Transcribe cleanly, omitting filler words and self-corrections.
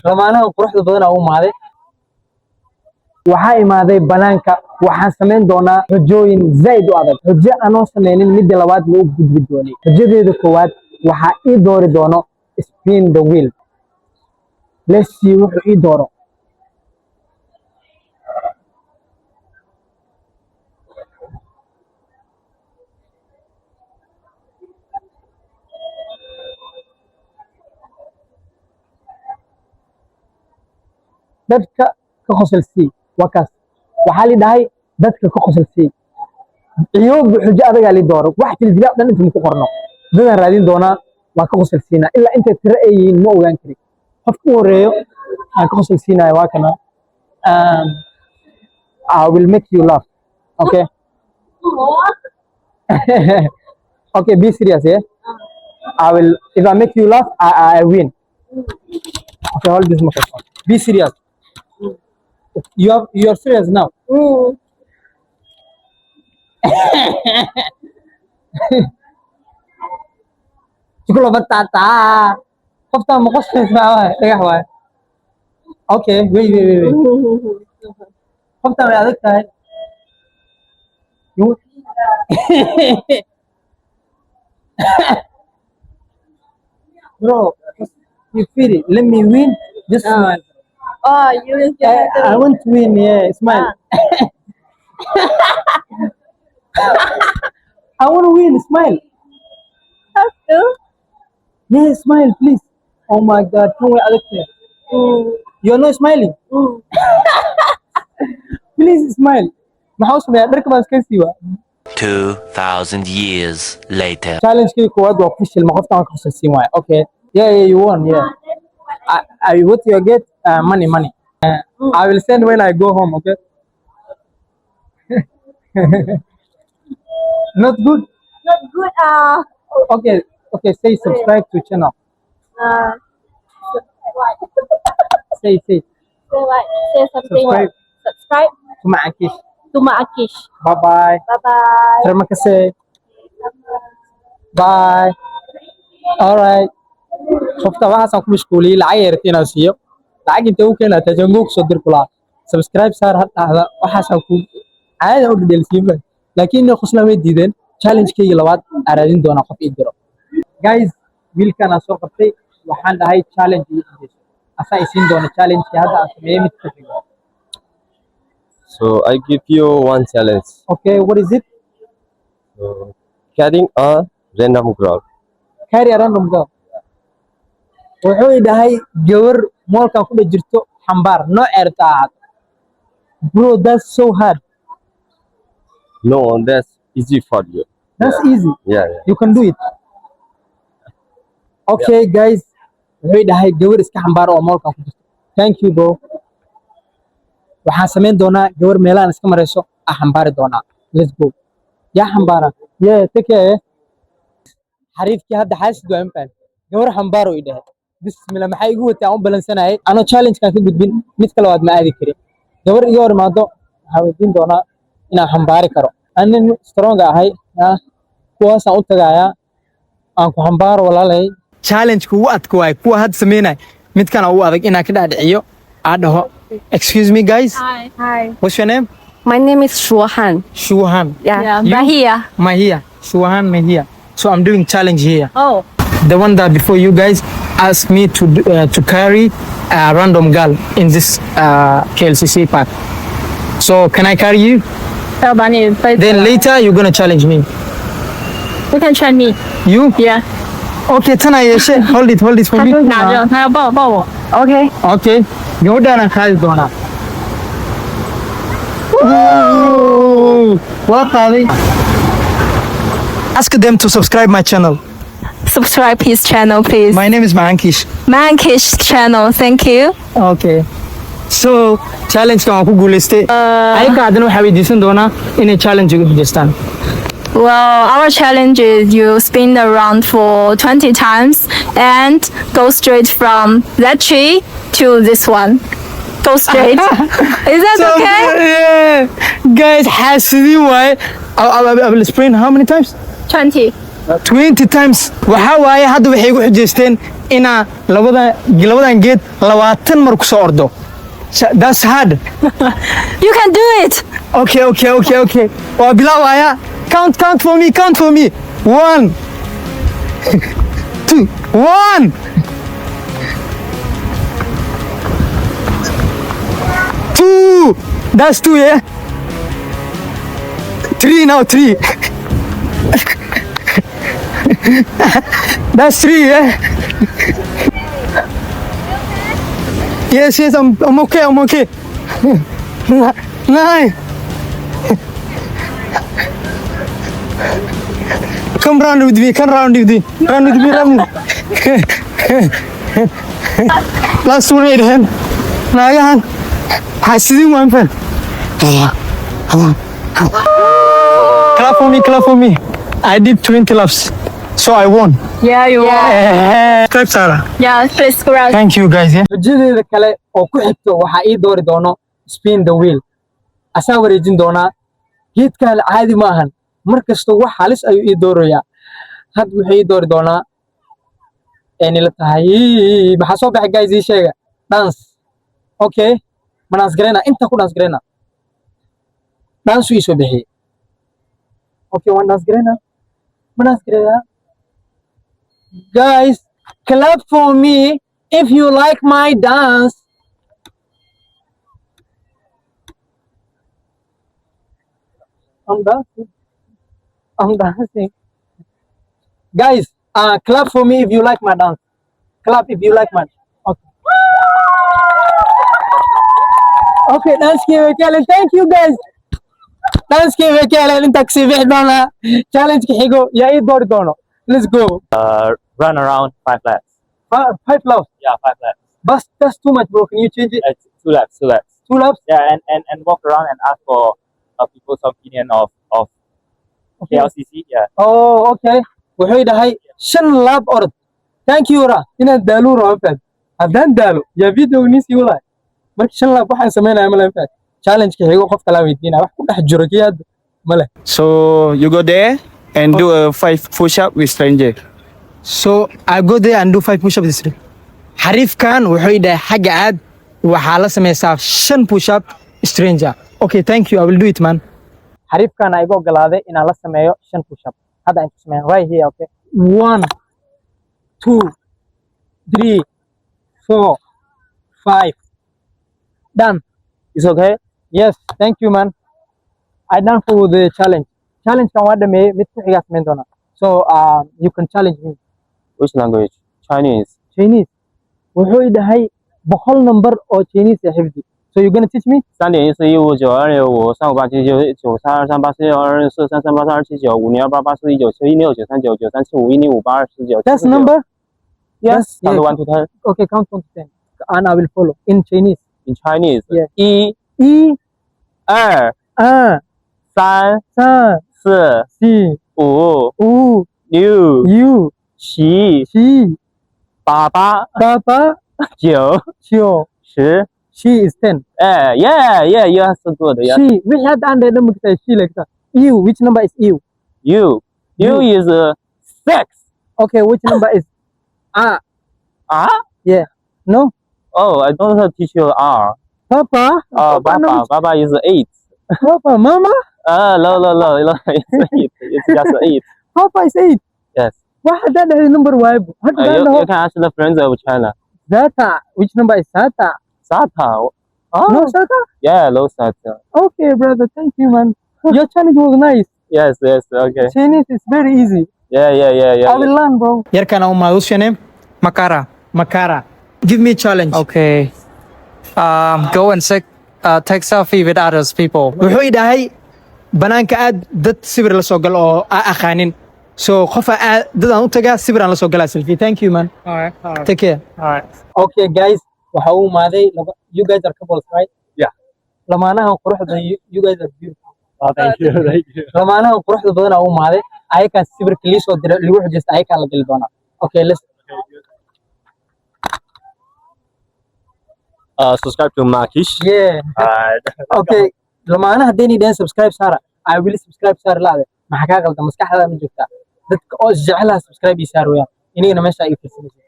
lamaanaha quruxda badan oo u maaday waxaa imaaday banaanka waxaan sameyn doonaa xujooyin zaid u adag xujo aanoo sameynin midda labaad ma u gudbi doonay xujadeeda koowaad waxaa ii doori doono spin the wheel let's see wuxuu ii dooro dadka ka qosolsii wakaas waxaa li dhahay dadka ka qosolsii ciyoob xujo adagaa li dooro wax filfilaa dhan inta ku qorno dadaan raadin doonaa waa ka qosolsiinaa ilaa intay tiro ay yihiin ma ogaan karin qofka u horeeyo aan ka qosolsiinayo waa kana I will make you laugh okay okay be serious yeah if I make you laugh I win okay hold this microphone be serious you are serious now Chukula batata qofta ma qoslaysaa waa dhagax waay okay wait qofta way adag tahay bro you feel it let me win just smile Oh, you will get I want to win yeah smile I want to win smile have to. yeah smile please oh my god kan way adag tahay you are not smiling please smile maxaa u sameeyaa dharka baan iska siiwa 2000 years later challenge-kii koowaad waa official ma qoftaan ka qosolsiin waaya okay yeah you won yeah I what you get money I will send when I go home okay not good Not good. okay say subscribe to channel What? say Say what? Say something. Subscribe. What? Subscribe to my Akish to my Akish. bye bye Bye bye. terima kasih bye alright qofta waxaasaan ku mashquuliyey lacag yarta inaan siiyo lacag intee u keenaa tajango kusoo dir kulaa subscribe saar hadhaahda waxaasaan ku caada u dhadhelsiinba laakiin inay qoslaan way diideen challenge-kayga labaad aan raadin doonaa qof ii diro guys wiilkan aan soo qabtay waxaan dhahay challenge ii dhigeyso asaa isiin doona challenge-kii hadda aan sameeyey mid ka xigo So I give you one challenge. okay what is it So, carrying a random girl. carry a random girl wuxuu i dhahay gabar moolkan ku dhex jirto xambaar noo ceerta ahaad bro that's so hard No, that's easy for you. that's easy Yeah. you can do it okay guys wuxuu i dhahay gabar iska xambaar oo moolkan ku jirto thank you bro waxaan samayn doonaa gabar meelahan iska marayso aan xambaari doonaa let's go yaa xambaara yeah take care xariifkii hadda xaasid waa infaan gabar xambaaro i dhahay bismillah maxay igu watay aan u balansanayay anoo challenge-kan ka gudbin mid kale waad ma aadi karin gabar iga hor imaado waxaan weydiin doonaa inaan xambaari karo anin strong ahay kuwaasaan u tagayaa aan ku xambaaro walaalay challenge-ku ugu adka waay kuwa hadda sameynay midkan ugu adag inaan ka dhaadhiciyo aan dhaho excuse me guys Hi. what's your name My name is Shuhan. Shuhan Yeah. You? Bahia. Mahia Shuhan Mahia so I'm doing challenge here Oh. the one that before you guys asked me to carry a random girl in this KLCC park. So can I carry you? Then later you're gonna challenge me. You can try me. You? Yeah. Okay, tana yeshe. Hold it for me. 他要抱我。 Okay. Okay. Gabadhaan aan qaadi doonaa. Waa qaaday. Ask them to subscribe my channel. Subscribe his channel, please. My name is Mankish. Mankish channel. Thank you. Okay. So challenge-ka waan ku guuleystay. Ayaga haddana waxaa weydiisan doonaa inay challenge-ga xujeystaan. Well, our challenge is you spin around for 20 times and go straight from that tree to this one. Go straight. Is that okay? Yeah. Guys, xaasidii waaye. I will sprint how many times? 20. 20 times. Waxaa waaye hadda waxay igu xujeysteen inaa labadan geed 20 mar ku soo ordo. That's hard. You can do it. Okay. Waa bilaabaya. Count for me. 1 2 1 2. That's 2, yeah. 3 now, 3. That's 3, yeah. Yes, I'm okay. 9. Come round with me. Run with me. Last one, Aiden. Naagahan. Hasidin waan fan. Clap for me. I did 20 laps, so I won. Yeah, you won. Clap, Sarah. Yeah, please correct. Thank you, guys. Ujeedada kale oo ku xigto waxa ii doori doono spin the wheel. Asaa wareejin doona. Geedkan caadi ma ahan. Markasta wax halis ayuu ii doorayaa. Had wuxuu ii doori doonaa la tahay maxaa soo baxay guys ii sheega. Dance. Okay. Ma dance gareyna inta ku dance gareyna. Dance ii soo bixiyay. Okay, one dance gareyna. Ma dance gareyna. Guys, clap for me if you like my dance. I'm dancing. Guys, clap for me if you like my dance. Clap if you like my. Okay. Okay, dance game challenge. Thank you, guys. Dance game challenge. Inta kasi bixdana. Challenge ki xigo ya ii doori doono. Let's go. Run around 5 laps. 5 laps. Yeah, 5 laps. But that's too much, bro. Can you change it? 2 laps. 2 laps? Yeah, and walk around and ask for people's opinion of Okay. KLCC. Yeah. Oh, okay. Wuxuu dhahay 5 lap orod. Thank you, Ra. Inaan daalo rabaa. Haddaan daalo, yaa video ni sii waday. Marka 5 lap waxaan sameynaa ma lahayn. Challenge ka xigo qof kala weydiina wax ku dhex jiro kiyad ma leh. So you go there and do a 5 push-up with stranger. So I go there and do 5 push-ups this week. Xariifkan wuxuu dhahay xagga aad waxaa la sameeysaa 5 push-up stranger. Okay, thank you. I will do it, man. Xariifkan ay go galaaday inaan la sameeyo 5 push-up. Hadda inta sameeyo right here, okay? 1 2 3 4 5 done. It's okay? Yes, thank you, man. I done for the challenge. Challenge kan waa dhameeyay mid ku xiga sameyn doona. So you can challenge me. Which language? Chinese. Wuxuu dhahay 100 number oo Chinese ah xifdi. So you gonna teach me? 3.165.7.8.9.2.3.4.5.6.9.8.10.9.11.12.13.14.15.16.17.18.19.20.21.22.23.24.25.26.27.28.29.30.31. That's number? Yes. Count 1 to 10. Okay, count 1 to 10. And I will follow in Chinese. In Chinese. Yeah. 1 1 2 2 3 3 4 4 5 5 6 6 7 7 8 8 9 9 10. She is 10. Yeah, you are so good. Yeah. She, which had under number she like that. You, which number is you? You is 6. Okay, which number is Ah? yeah. No? Oh, I don't have to teach you R. Papa? Baba is 8. Papa, Mama? No, it's 8. It's just 8. Papa is 8. Yes. What had that number? Why? What You can ask the friends of China. Zata. Which number is Zata? Sata. Oh. No, Zata? Yeah, low Sata. Okay, brother. Thank you, man. Your challenge was nice. Yes, okay. Chinese is very easy. Yeah. I will learn, bro. Yarkan Oma, what's your name? Makara. Give me a challenge. Okay. Go and take selfie with others people. Wuxuu dhahay banaanka aad dad sawir la soo gal oo aqaanin. So qof dad aan u tagaa sawir aan la soo galaa selfie. Thank you, man. All right. Take care. All right. Okay, guys. Waxa uu maaday you guys are couples, right? Yeah. Lamaanahan quruxda you guys are beautiful. Oh, thank you. Lamaanahan quruxda badan uu maaday ayakan sawirka li soo diray lagu xujista ayakan la gali doona. Okay, let's Subscribe to Makish. Yeah. Okay. Lamaanaha hadii dhan subscribe Sara. I will subscribe Sara laade. Maxaa ka qaldan maskaxdaada ma joogtaa. Dadka oo jecelaha subscribe Sara weeyaan. Inagana meesha ay fiirsanaysaa.